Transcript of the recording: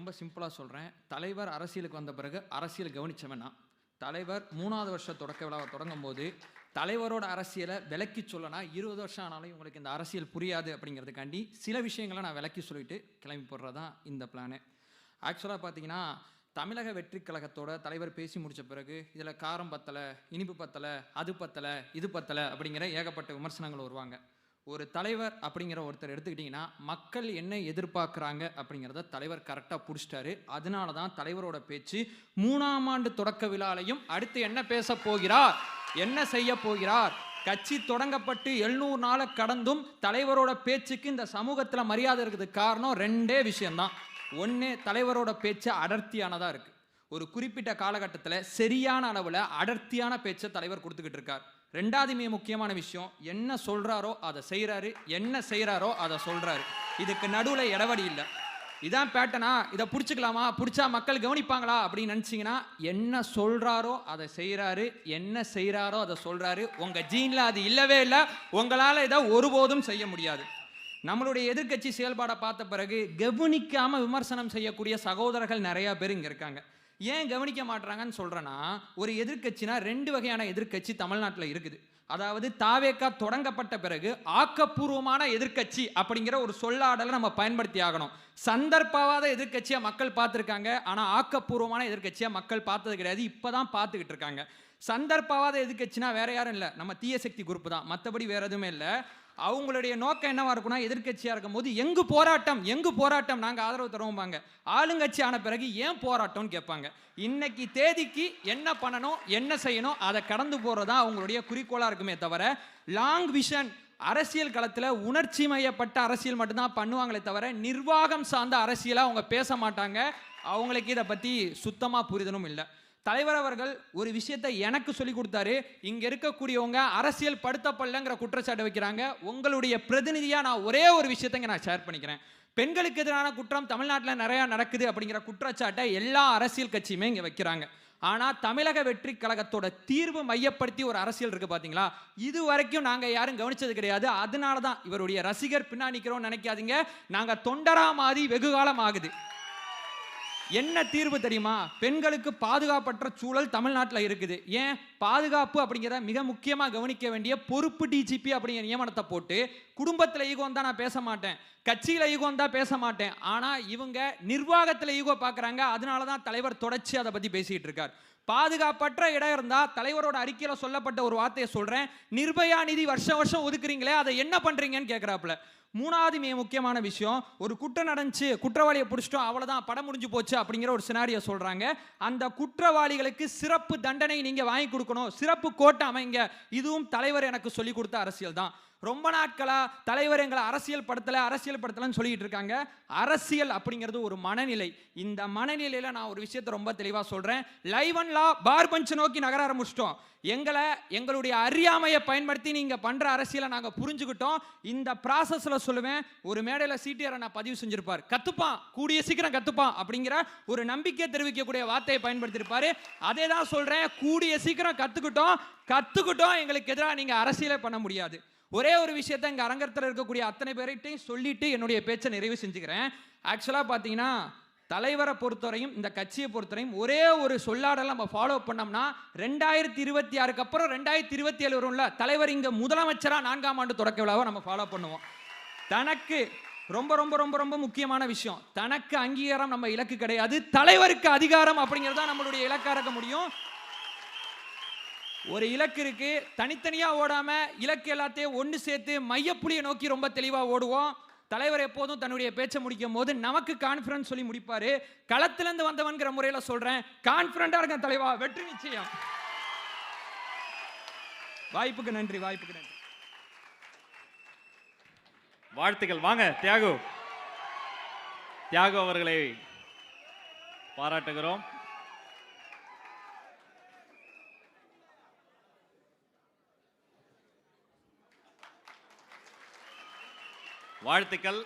ரொம்ப சிம்பிளாக சொல்கிறேன். தலைவர் அரசியலுக்கு வந்த பிறகு அரசியல் கவனிச்சவன் நான். தலைவர் 3வது வருஷ தொடக்க விழாவை தொடங்கும் போது தலைவரோட அரசியலை விளக்கி சொல்லனா 20 வருஷம் ஆனாலும் உங்களுக்கு இந்த அரசியல் புரியாது அப்படிங்கிறதுக்காண்டி சில விஷயங்களை நான் விளக்கி சொல்லிட்டு கிளம்பி போடுறது தான் இந்த பிளானு. ஆக்சுவலாக பார்த்தீங்கன்னா தமிழக வெற்றி கழகத்தோட தலைவர் பேசி முடித்த பிறகு இதில் காரம் பத்தலை, இனிப்பு பத்தலை, அது பத்தலை, இது பத்தலை அப்படிங்கிற ஏகப்பட்ட விமர்சனங்கள் வருவாங்க. ஒரு தலைவர் அப்படிங்கிற ஒருத்தர் எடுத்துக்கிட்டிங்கன்னா மக்கள் என்ன எதிர்பார்க்குறாங்க அப்படிங்கிறத தலைவர் கரெக்டாக பிடிச்சிட்டாரு. அதனால தான் தலைவரோட பேச்சு 3ஆம் ஆண்டு தொடக்க விழாலையும் அடுத்து என்ன பேச போகிறார், என்ன செய்ய போகிறார், கட்சி தொடங்கப்பட்டு 700 நாளை கடந்தும் தலைவரோட பேச்சுக்கு இந்த சமூகத்தில் மரியாதை இருக்கிறதுக்கு காரணம் 2 விஷயம்தான். ஒன்று, தலைவரோட பேச்சு அடர்த்தியானதாக இருக்குது. ஒரு குறிப்பிட்ட காலகட்டத்தில் சரியான அளவில் அடர்த்தியான பேச்சை தலைவர் கொடுத்துக்கிட்டு இருக்கார். 2வது மிக முக்கியமான விஷயம், என்ன சொல்கிறாரோ அதை செய்கிறாரு, என்ன செய்கிறாரோ அதை சொல்கிறாரு. இதுக்கு நடுவில் இடவடி இல்லை. இதான் பேட்டனா, இதை பிடிச்சிக்கலாமா, பிடிச்சா மக்கள் கவனிப்பாங்களா அப்படின்னு நினச்சிங்கன்னா, என்ன சொல்கிறாரோ அதை செய்கிறாரு, என்ன செய்கிறாரோ அதை சொல்கிறாரு. உங்கள் ஜீனில் அது இல்லவே இல்லை, உங்களால் இதை ஒருபோதும் செய்ய முடியாது. நம்மளுடைய எதிர்கட்சி செயல்பாடை பார்த்த பிறகு கவனிக்காமல் விமர்சனம் செய்யக்கூடிய சகோதரர்கள் நிறையா பேர் இங்கே இருக்காங்க. ஏன் கவனிக்க மாட்டாங்கன்னு சொல்கிறேன்னா, ஒரு எதிர்கட்சினா 2 வகையான எதிர்கட்சி தமிழ்நாட்டில் இருக்குது. அதாவது தாவேகா தொடங்கப்பட்ட பிறகு ஆக்கப்பூர்வமான எதிர்கட்சி அப்படிங்கிற ஒரு சொல்லாடலை நம்ம பயன்படுத்தி ஆகணும். சந்தர்ப்பவாத எதிர்கட்சியாக மக்கள் பார்த்துருக்காங்க, ஆனால் ஆக்கப்பூர்வமான எதிர்கட்சியாக மக்கள் பார்த்தது கிடையாது. இப்போ தான் பார்த்துக்கிட்டு இருக்காங்க. சந்தர்ப்பவாத எதிர்கட்சினா வேற யாரும் இல்லை, நம்ம தீய சக்தி குரூப் தான், மற்றபடி வேற எதுவுமே இல்லை. அவங்களுடைய நோக்கம் என்னவா இருக்குன்னா, எதிர்கட்சியாக இருக்கும் போது எங்கு போராட்டம் நாங்கள் ஆதரவு தருவோம்பாங்க. ஆளுங்கட்சி ஆன பிறகு ஏன் போராட்டம்னு கேட்பாங்க. இன்னைக்கு தேதிக்கு என்ன பண்ணணும், என்ன செய்யணும், அதை கடந்து போகிறதா அவங்களுடைய குறிக்கோளாக இருக்குமே தவிர, லாங் விஷன் அரசியல் களத்தில் உணர்ச்சி மையப்பட்ட அரசியல் மட்டும்தான் பண்ணுவாங்களே தவிர நிர்வாகம் சார்ந்த அரசியலாக அவங்க பேச மாட்டாங்க. அவங்களுக்கு இதை பற்றி சுத்தமாக புரிதலும் இல்லை. தலைவர் அவர்கள் ஒரு விஷயத்தை எனக்கு சொல்லி கொடுத்தாரு. இங்கே இருக்கக்கூடியவங்க அரசியல் படுத்தப்படலைங்கிற குற்றச்சாட்டு வைக்கிறாங்க. உங்களுடைய பிரதிநிதியாக நான் ஒரே ஒரு விஷயத்தை நான் ஷேர் பண்ணிக்கிறேன். பெண்களுக்கு எதிரான குற்றம் தமிழ்நாட்டில் நிறையா நடக்குது அப்படிங்கிற குற்றச்சாட்டை எல்லா அரசியல் கட்சியுமே இங்கே வைக்கிறாங்க. ஆனால் தமிழக வெற்றி கழகத்தோட தீர்வு மையப்படுத்தி ஒரு அரசியல் இருக்குது பார்த்தீங்களா, இது வரைக்கும் நாங்கள் யாரும் கவனிச்சது கிடையாது. அதனால தான் இவருடைய ரசிகர் பின்னாடி நிற்கிறோம்னு நினைக்காதீங்க. நாங்கள் தொண்டரா மாறி வெகு காலம் ஆகுது. என்ன தீர்வு தெரியுமா? பெண்களுக்கு பாதுகாப்பற்ற சூழல் தமிழ்நாட்டில் இருக்குது. ஏன் பாதுகாப்பு அப்படிங்கிறத மிக முக்கியமாக கவனிக்க வேண்டிய பொறுப்பு டிஜிபி அப்படிங்கிற நியமனத்தை போட்டு, குடும்பத்தில் ஈகோன்னு தான் நான் பேச மாட்டேன், கட்சியில் ஈகோன்னு தான் பேச மாட்டேன், ஆனால் இவங்க நிர்வாகத்தில் ஈகோ பார்க்குறாங்க. அதனால தான் தலைவர் தொடர்ச்சி அதை பற்றி பேசிகிட்டு இருக்கார். பாதுகாப்பற்ற இடம் இருந்தால் தலைவரோட அறிக்கையில் சொல்லப்பட்ட ஒரு வார்த்தையை சொல்கிறேன், நிர்பயா நிதி வருஷம் ஒதுக்குறீங்களே அதை என்ன பண்ணுறீங்கன்னு கேட்குறாப்புல. 3வது மிக முக்கியமான விஷயம், ஒரு குற்றம் நடந்துச்சு, குற்றவாளியை பிடிச்சிட்டோம், அவ்வளோதான், படம் முடிஞ்சு போச்சு அப்படிங்கிற ஒரு சினாரியை சொல்கிறாங்க. அந்த குற்றவாளிகளுக்கு சிறப்பு தண்டனை நீங்கள் வாங்கி கொடுக்கணும், சிறப்பு கோட்டை அமைங்க. இதுவும் தலைவர் எனக்கு சொல்லி கொடுத்த அரசியல் தான். ரொம்ப நாட்களாக தலைவர் எங்களை அரசியல் படுத்தலைன்னு சொல்லிட்டு இருக்காங்க. அரசியல் அப்படிங்கிறது ஒரு மனநிலை. இந்த மனநிலையில் நான் ஒரு விஷயத்தை ரொம்ப தெளிவாக சொல்கிறேன். லைவ் அண்ட் லா பார் பஞ்ச் நோக்கி நகர ஆரம்பிச்சிட்டோம். எங்களுடைய அறியாமையை பயன்படுத்தி நீங்கள் பண்ணுற அரசியலை நாங்கள் புரிஞ்சுக்கிட்டோம். இந்த ப்ராசஸில் சொல்லுவேன், ஒரு மேடையில் சிடிஆர் நான் பதிவு செஞ்சிருப்பார், கற்றுப்பான், கூடிய சீக்கிரம் கற்றுப்பான் அப்படிங்கிற ஒரு நம்பிக்கை தெரிவிக்கக்கூடிய வார்த்தையை பயன்படுத்தியிருப்பார். அதே தான் சொல்கிறேன், கூடிய சீக்கிரம் கற்றுக்கிட்டோம். எங்களுக்கு எதிராக நீங்கள் அரசியலே பண்ண முடியாது. ஒரே ஒரு விஷயத்தை இங்கே அரங்கத்தில் இருக்கக்கூடிய அத்தனை பேர்கிட்டையும் சொல்லிட்டு என்னுடைய பேச்சை நிறைவு செஞ்சுக்கிறேன். ஆக்சுவலாக பார்த்தீங்கன்னா தலைவரை பொறுத்தவரையும் இந்த கட்சியை பொறுத்தவரையும் ஒரே ஒரு சொல்லாடலை நம்ம ஃபாலோ பண்ணோம்னா 2026 அப்புறம் 2027 வரும்ல, தலைவர் இங்கே முதலமைச்சராக 4ஆம் ஆண்டு தொடக்க விழாவை நம்ம ஃபாலோ பண்ணுவோம். தனக்கு ரொம்ப ரொம்ப ரொம்ப ரொம்ப முக்கியமான விஷயம், தனக்கு அங்கீகாரம் நம்ம இலக்கு கிடையாது, தலைவருக்கு அதிகாரம் அப்படிங்கிறதா நம்மளுடைய இலக்காக இருக்க முடியும். ஒரு இலக்கு இருக்கு, தனித்தனியா ஓடாம இலக்கு எல்லாத்தையும் ஒன்று சேர்த்து மையப்புள்ளியை நோக்கி ரொம்ப தெளிவா ஓடுவோம். தலைவர் எப்போதும் தன்னுடைய பேச்சை முடிக்கும் போது நமக்கு கான்ஃபிடன்ஸ் சொல்லி முடிப்பாரு. களத்திலிருந்து வந்தவன்கிற முறையில் சொல்றேன், கான்ஃபிடண்டா இருக்க தலைவா, வெற்றி நிச்சயம். வாய்ப்புக்கு நன்றி. வாழ்த்துக்கள். வாங்க தியாகு அவர்களை பாராட்டுகிறோம். வாழ்த்துக்கள்.